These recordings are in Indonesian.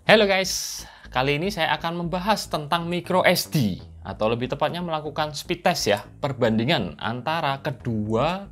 Halo guys, kali ini saya akan membahas tentang micro SD atau lebih tepatnya melakukan speed test ya, perbandingan antara kedua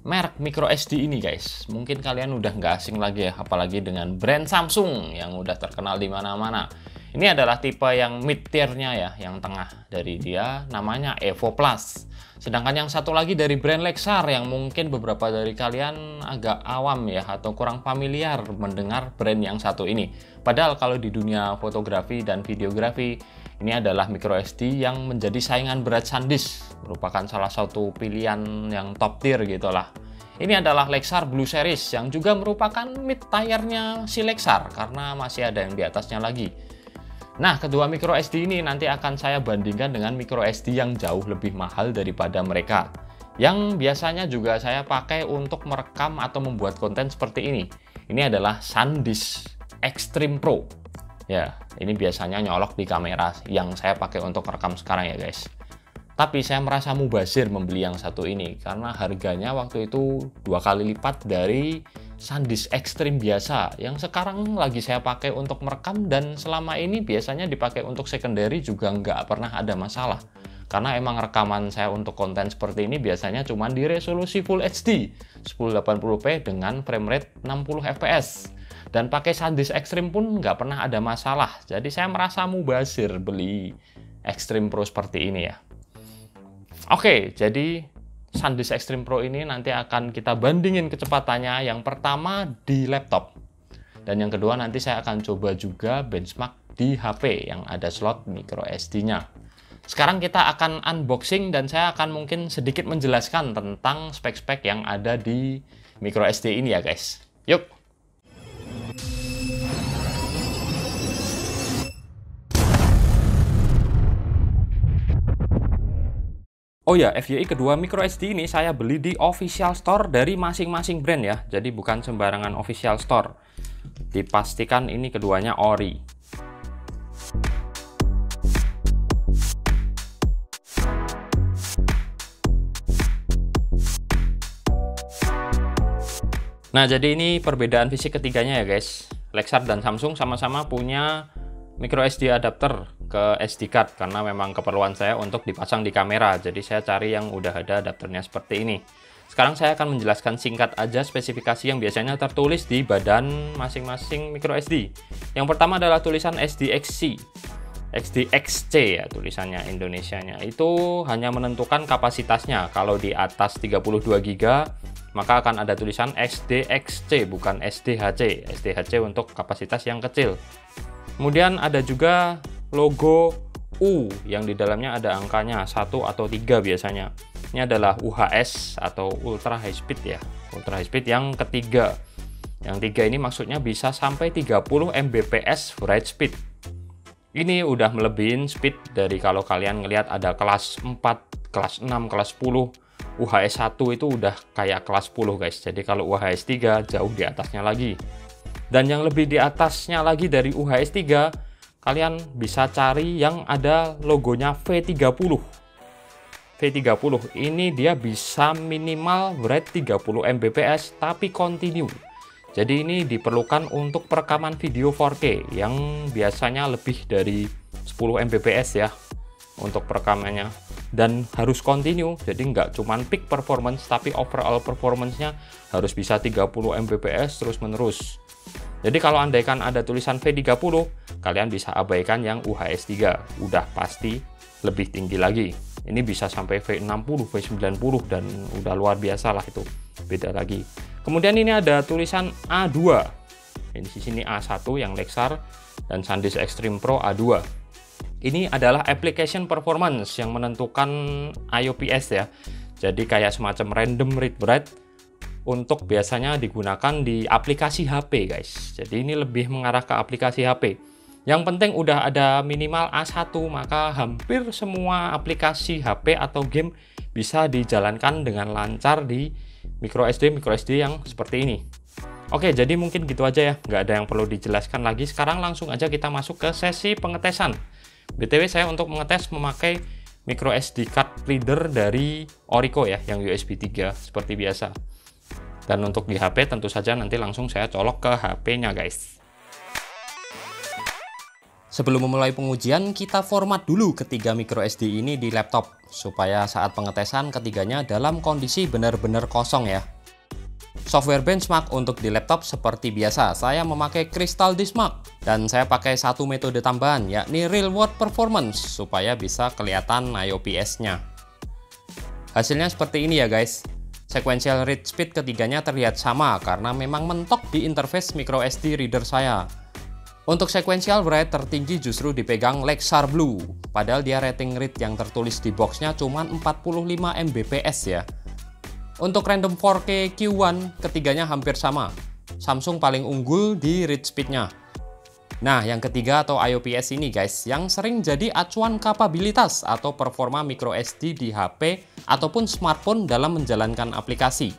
merek micro SD ini guys. Mungkin kalian udah nggak asing lagi ya, apalagi dengan brand Samsung yang udah terkenal di mana-mana. Ini adalah tipe yang mid tier-nya ya, yang tengah dari dia namanya Evo Plus. Sedangkan yang satu lagi dari brand Lexar yang mungkin beberapa dari kalian agak awam ya atau kurang familiar mendengar brand yang satu ini. Padahal kalau di dunia fotografi dan videografi ini adalah micro SD yang menjadi saingan berat SanDisk, merupakan salah satu pilihan yang top tier gitulah. Ini adalah Lexar Blue Series yang juga merupakan mid tier-nya si Lexar karena masih ada yang di atasnya lagi. Nah, kedua micro SD ini nanti akan saya bandingkan dengan micro SD yang jauh lebih mahal daripada mereka. Yang biasanya juga saya pakai untuk merekam atau membuat konten seperti ini. Ini adalah SanDisk Extreme Pro. Ya, ini biasanya nyolok di kamera yang saya pakai untuk rekam sekarang ya guys. Tapi saya merasa mubazir membeli yang satu ini karena harganya waktu itu 2 kali lipat dari SanDisk Extreme biasa yang sekarang lagi saya pakai untuk merekam, dan selama ini biasanya dipakai untuk secondary juga nggak pernah ada masalah. Karena emang rekaman saya untuk konten seperti ini biasanya cuma di resolusi Full HD 1080p dengan frame rate 60 fps. Dan pakai SanDisk Extreme pun nggak pernah ada masalah. Jadi saya merasa mubazir beli Extreme Pro seperti ini ya. Oke, jadi SanDisk Extreme Pro ini nanti akan kita bandingin kecepatannya. Yang pertama di laptop, dan yang kedua nanti saya akan coba juga benchmark di HP yang ada slot micro SD-nya. Sekarang kita akan unboxing dan saya akan mungkin sedikit menjelaskan tentang spek-spek yang ada di micro SD ini ya guys. Yuk! Oh ya, FYI kedua micro SD ini saya beli di official store dari masing-masing brand ya. Jadi bukan sembarangan official store. Dipastikan ini keduanya ori. Nah, jadi ini perbedaan fisik ketiganya ya guys. Lexar dan Samsung sama-sama punya micro SD adapter ke SD card karena memang keperluan saya untuk dipasang di kamera. Jadi saya cari yang udah ada adapternya seperti ini. Sekarang saya akan menjelaskan singkat aja spesifikasi yang biasanya tertulis di badan masing-masing micro SD. Yang pertama adalah tulisan SDXC. SDXC ya tulisannya Indonesianya. Itu hanya menentukan kapasitasnya. Kalau di atas 32 GB maka akan ada tulisan SDXC bukan SDHC. SDHC untuk kapasitas yang kecil. Kemudian ada juga logo U yang di dalamnya ada angkanya 1 atau 3 biasanya. Ini adalah UHS atau Ultra High Speed ya. Ultra High Speed yang ketiga. Yang 3 ini maksudnya bisa sampai 30 Mbps write speed. Ini udah melebihin speed dari kalau kalian ngelihat ada kelas 4, kelas 6, kelas 10. UHS 1 itu udah kayak kelas 10 guys. Jadi kalau UHS 3 jauh di atasnya lagi. Dan yang lebih di atasnya lagi dari UHS 3, kalian bisa cari yang ada logonya V30. V30 ini dia bisa minimal write 30 Mbps tapi continue. Jadi ini diperlukan untuk perekaman video 4K yang biasanya lebih dari 10 Mbps ya untuk perekamannya. Dan harus continue, jadi nggak cuman peak performance tapi overall performance-nya harus bisa 30 Mbps terus menerus. Jadi kalau andaikan ada tulisan V30, kalian bisa abaikan yang UHS 3, udah pasti lebih tinggi lagi. Ini bisa sampai V60, V90 dan udah luar biasa lah itu, beda lagi. Kemudian ini ada tulisan A2. Ini di sini A1 yang Lexar dan SanDisk Extreme Pro A2. Ini adalah application performance yang menentukan IOPS ya. Jadi kayak semacam random read write untuk biasanya digunakan di aplikasi HP guys. Jadi ini lebih mengarah ke aplikasi HP. Yang penting udah ada minimal A1 maka hampir semua aplikasi HP atau game bisa dijalankan dengan lancar di micro SD yang seperti ini. Oke, jadi mungkin gitu aja ya, nggak ada yang perlu dijelaskan lagi. Sekarang langsung aja kita masuk ke sesi pengetesan. BTW saya untuk mengetes memakai micro SD card reader dari Orico ya, yang USB 3 seperti biasa. Dan untuk di HP tentu saja nanti langsung saya colok ke HP-nya guys. Sebelum memulai pengujian, kita format dulu ketiga microSD ini di laptop, supaya saat pengetesan ketiganya dalam kondisi benar-benar kosong ya. Software benchmark untuk di laptop seperti biasa, saya memakai Crystal Disk Mark, dan saya pakai satu metode tambahan, yakni Real World Performance, supaya bisa kelihatan IOPS-nya. Hasilnya seperti ini ya guys. Sequential read speed ketiganya terlihat sama, karena memang mentok di interface microSD reader saya. Untuk sequential write tertinggi justru dipegang Lexar Blue, padahal dia rating read yang tertulis di boxnya cuma 45 Mbps ya. Untuk random 4K Q1, ketiganya hampir sama. Samsung paling unggul di read speednya. Nah, yang ketiga atau IOPS ini guys, yang sering jadi acuan kapabilitas atau performa microSD di HP ataupun smartphone dalam menjalankan aplikasi.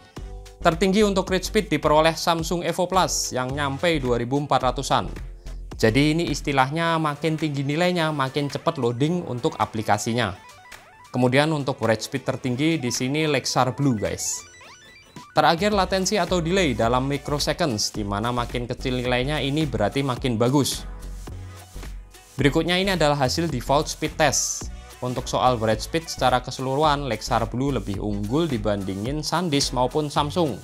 Tertinggi untuk read speed diperoleh Samsung Evo Plus yang nyampe 2400-an. Jadi ini istilahnya makin tinggi nilainya, makin cepat loading untuk aplikasinya. Kemudian untuk write speed tertinggi di sini Lexar Blue guys. Terakhir latensi atau delay dalam microseconds, di mana makin kecil nilainya ini berarti makin bagus. Berikutnya ini adalah hasil default speed test. Untuk soal write speed secara keseluruhan, Lexar Blue lebih unggul dibandingin SanDisk maupun Samsung.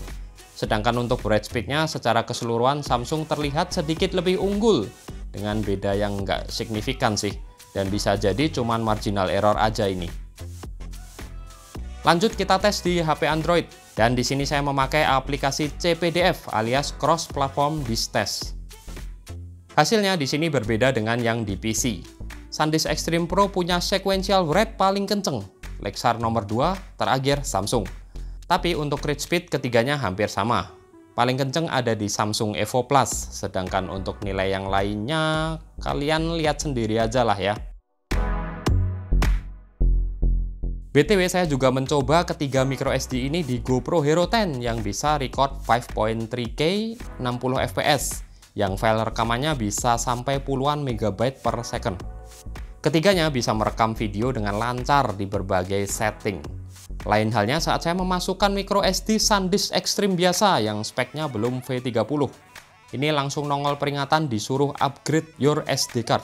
Sedangkan untuk write speednya secara keseluruhan Samsung terlihat sedikit lebih unggul, dengan beda yang nggak signifikan sih, dan bisa jadi cuman marginal error aja ini. Lanjut kita tes di HP Android, dan di sini saya memakai aplikasi CPDF alias Cross Platform Disk Test. Hasilnya di sini berbeda dengan yang di PC. SanDisk Extreme Pro punya sequential write paling kenceng, Lexar nomor 2, terakhir Samsung. Tapi untuk read speed ketiganya hampir sama. Paling kenceng ada di Samsung Evo Plus, sedangkan untuk nilai yang lainnya kalian lihat sendiri aja lah ya. BTW saya juga mencoba ketiga microSD ini di GoPro Hero 10 yang bisa record 5.3K 60 fps, yang file rekamannya bisa sampai puluhan megabyte per second. Ketiganya bisa merekam video dengan lancar di berbagai setting. Lain halnya saat saya memasukkan microSD SanDisk Extreme biasa yang speknya belum V30. Ini langsung nongol peringatan disuruh upgrade your SD card.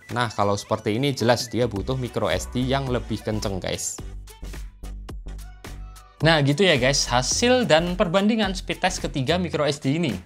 Nah, kalau seperti ini jelas dia butuh microSD yang lebih kenceng guys. Nah, gitu ya guys, hasil dan perbandingan speed test ketiga microSD ini.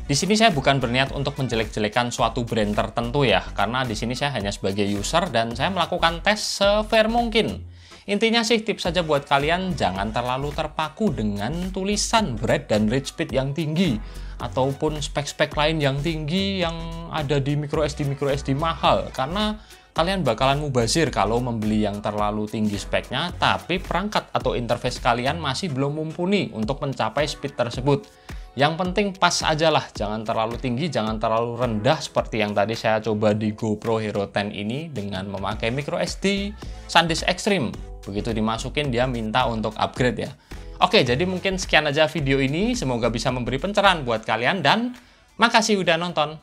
Di sini saya bukan berniat untuk menjelek-jelekan suatu brand tertentu ya, karena di sini saya hanya sebagai user dan saya melakukan tes se-fair mungkin. Intinya sih tips saja buat kalian, jangan terlalu terpaku dengan tulisan write dan read speed yang tinggi ataupun spek-spek lain yang tinggi yang ada di microSD mahal, karena kalian bakalan mubazir kalau membeli yang terlalu tinggi speknya tapi perangkat atau interface kalian masih belum mumpuni untuk mencapai speed tersebut. Yang penting pas aja lah, jangan terlalu tinggi, jangan terlalu rendah seperti yang tadi saya coba di GoPro Hero 10 ini dengan memakai microSD SanDisk Extreme. Begitu dimasukin dia minta untuk upgrade ya. Oke, jadi mungkin sekian aja video ini, semoga bisa memberi pencerahan buat kalian dan makasih udah nonton.